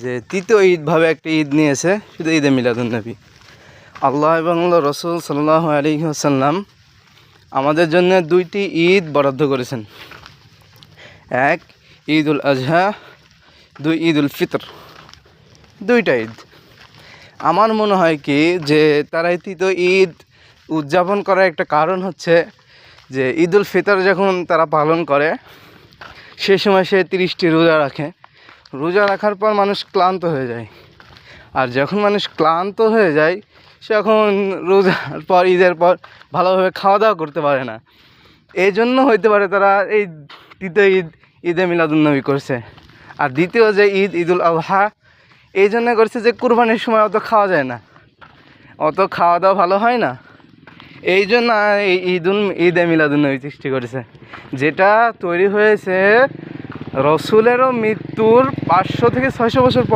যে তৃতীয় ঈদভাবে একটা ঈদ নিয়েছে, শুধু ঈদে মিলাদুন্নবী। আল্লাহ এবং রসুল সাল্লাল্লাহু আলাইহি ওয়াসাল্লাম আমাদের জন্য দুইটি ঈদ বরাদ্দ করেছেন। এক ঈদুল আজহা, দুই ঈদুল ফিতর, দুইটা ঈদ। আমার মনে হয় কি যে তারা এই তৃতীয় ঈদ উদযাপন করার একটা কারণ হচ্ছে যে ঈদুল ফিতর যখন তারা পালন করে সে সময় সে 30টি রোজা রাখে। রোজা রাখার পর মানুষ ক্লান্ত হয়ে যায়, আর যখন মানুষ ক্লান্ত হয়ে যায় তখন রোজার পর ঈদের পর ভালোভাবে খাওয়া দাওয়া করতে পারে না। এই জন্য হইতে পারে তারা এই তৃতীয় ঈদ ঈদে মিলাদুন্নবী করছে। আর দ্বিতীয় যে ঈদ ঈদুল আজহা এই জন্য করছে যে কুরবানির সময় অত খাওয়া যায় না, অত খাওয়া দাওয়া ভালো হয় না, এই জন্য এই ঈদে মিলাদুন্নবী সৃষ্টি করেছে, যেটা তৈরি হয়েছে রসুলেরও মৃত্যুর 500 থেকে 600 বছর পর।